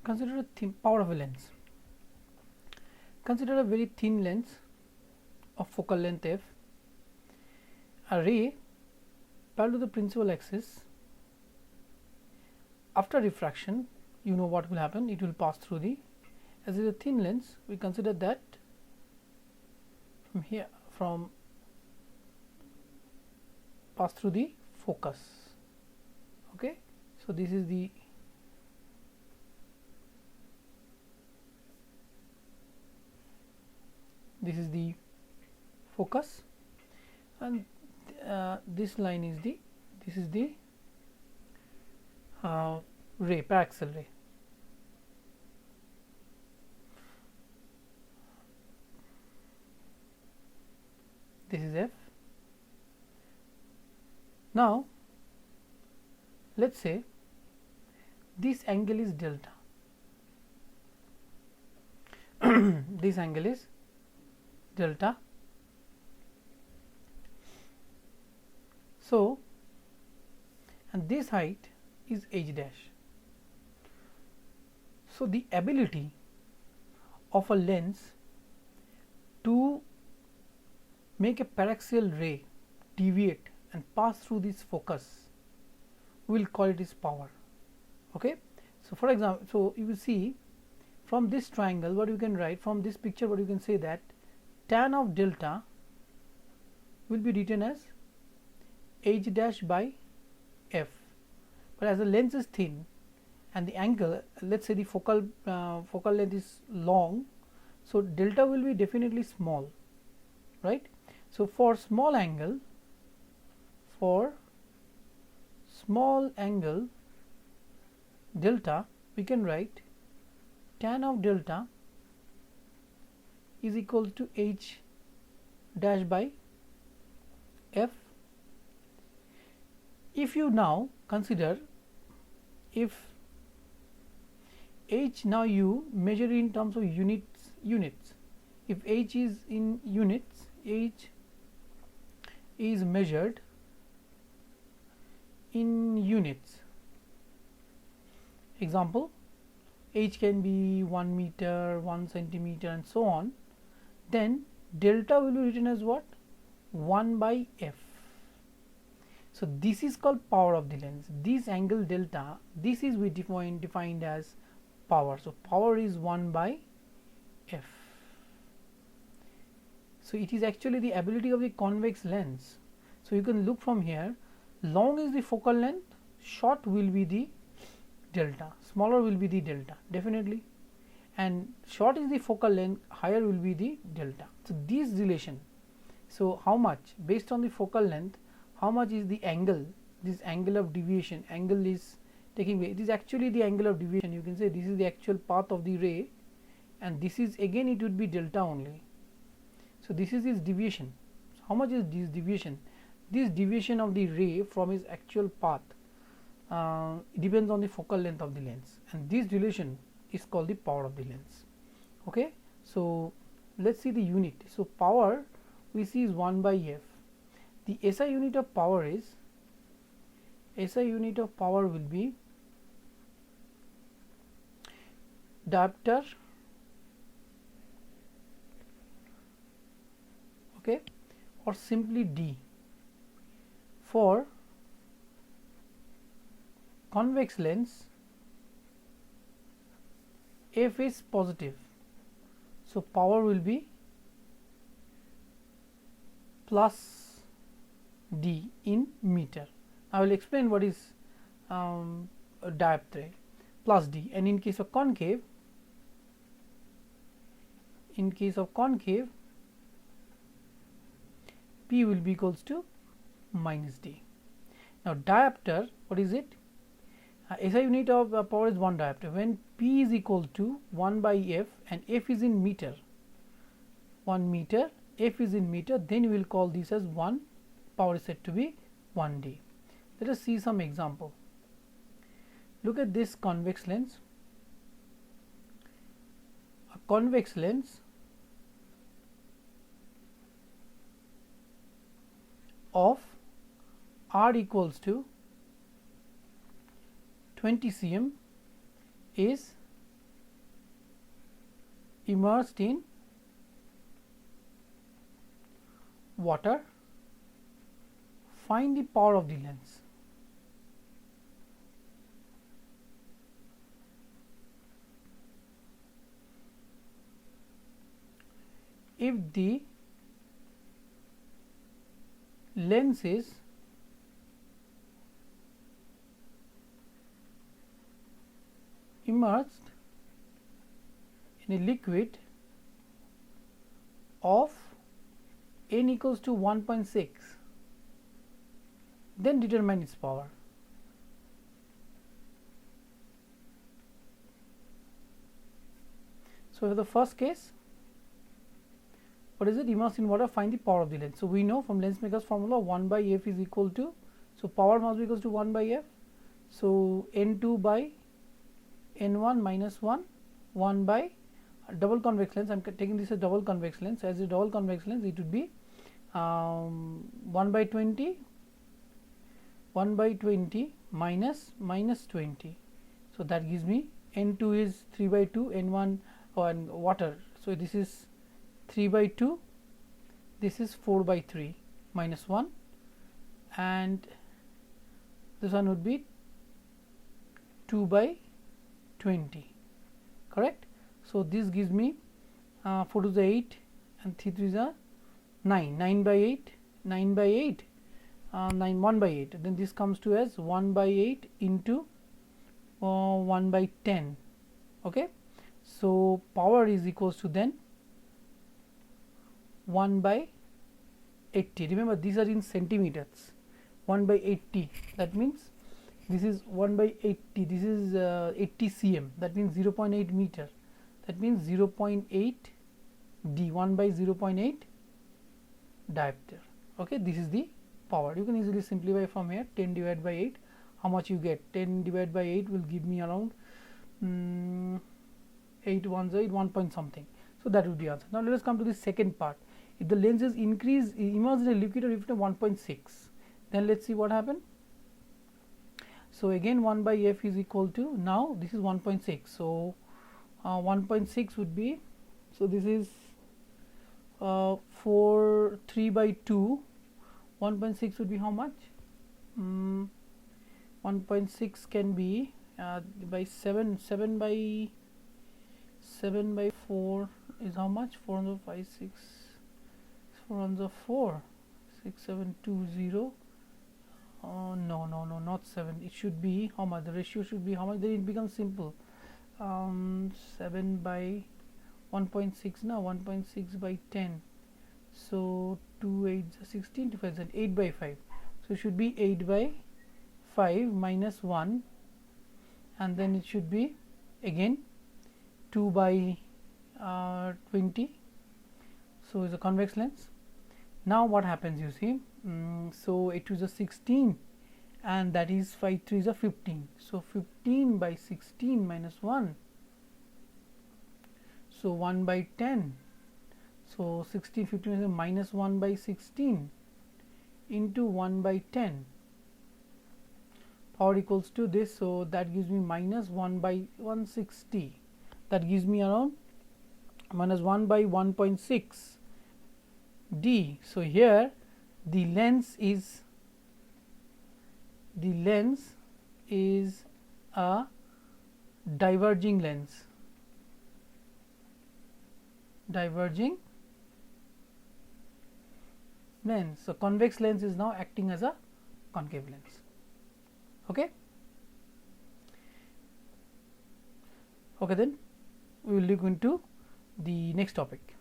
Consider a power of a lens. Consider a very thin lens of focal length f. A ray parallel to the principal axis, after refraction, you know what will happen, it will pass through the, as it is a thin lens, we consider that from here, from pass through the focus. Okay, so this is the focus, and this line is the ray, paraxial ray. This is f. Now let us say this angle is delta. This angle is delta. So, and this height is h dash. So, the ability of a lens to make a paraxial ray deviate and pass through this focus, we will call it as power. Okay. So, for example, so you will see from this triangle what you can write, from this picture what you can say, that tan of delta will be written as h dash by f, but as the lens is thin and the angle, let us say the focal length is long, so delta will be definitely small, right. So, for small angle delta, we can write tan of delta is equal to h dash by f. If you now consider, if h, now you measure in terms of units, if h is in units, h is measured in units. Example, h can be 1 meter, 1 centimeter and so on, then delta will be written as what? 1 by f. So, this is called power of the lens. This angle delta, this is we defined as power. So, power is 1 by f. So, it is actually the ability of the convex lens. So, you can look from here, long is the focal length, short will be the delta, smaller will be the delta definitely, and short is the focal length, higher will be the delta. So, this relation, so how much based on the focal length, how much is the angle, this angle of deviation, angle is taking way, it is actually the angle of deviation. You can say this is the actual path of the ray and this is again it would be delta only. So, this is its deviation. So, how much is this deviation? This deviation of the ray from its actual path depends on the focal length of the lens, and this relation is called the power of the lens. Okay. So, let us see the unit. So, power we see is 1 by f. The SI unit of power is, SI unit of power will be diopter, okay, or simply D. For convex lens, f is positive, so power will be plus D in meter. I will explain what is a diopter, plus D, and in case of concave, P will be equals to minus D. Now, diopter, what is it? SI unit of power is 1 diopter. When P is equal to 1 by f and f is in meter, 1 meter, f is in meter, then we will call this as 1, power is said to be 1 D. Let us see some example. Look at this convex lens. A convex lens of R equals to 20 cm is immersed in water, find the power of the lens. If the lens is immersed in a liquid of n equals to 1.6, then determine its power. So, for the first case, what is it? Immersed in water, find the power of the lens. So, we know from lens maker's formula 1 by f is equal to, so power must be equal to 1 by f. So, n2 by n1 minus 1 by double convex lens. I am taking this as double convex lens. As a double convex lens, it would be 1 by 20 minus 20. So, that gives me n2 is 3 by 2, n1 and water. So, this is 3 by 2, this is 4 by 3 minus 1, and this one would be 2 by 20, correct. So, this gives me 4 to the 8 and 3 to the 9 by 8, 9 by 8, 1 by 8, then this comes to as 1 by 8 into 1 by 10, okay. So, power is equals to then 1 by 80. Remember, these are in centimeters. 1 by 80, that means this is 1 by 80, this is 80 cm, that means 0.8 meter, that means 0.8 d, 1 by 0.8 diameter, okay. This is the power. You can easily simplify from here. 10 divided by 8, how much you get? 10 divided by 8 will give me around 8 1s 8, 1 point something. So, that would be the answer. Now, let us come to the second part. If the lens is immersed in a liquid or if 1.6, then let us see what happened. So, again 1 by f is equal to, now this is 1.6. So, 1.6 would be, so this is 3 by 2, 1.6 would be how much? 1.6 can be by 7 by 4 is how much? 4 on the 5 6, 4 on the 4, 6 7 2 0. No, not 7. It should be how much? The ratio should be how much? Then it becomes simple. 7 by 1.6 now, 1.6 by 10. So 2 8 16, 2 5 8 by 5. So it should be 8 by 5 minus 1, and then it should be again 2 by 20. So it's a convex lens. Now what happens, you see, so it is a 16 and that is 5 3 is a 15. So 15 by 16 minus 1, so 1 by 10. So 16 15 is a minus 1 by 16 into 1 by 10, power equals to this. So that gives me minus 1 by 160, that gives me around minus 1 by 1.6 d. So here the lens is a diverging lens, So convex lens is now acting as a concave lens, okay. Then we will look into the next topic.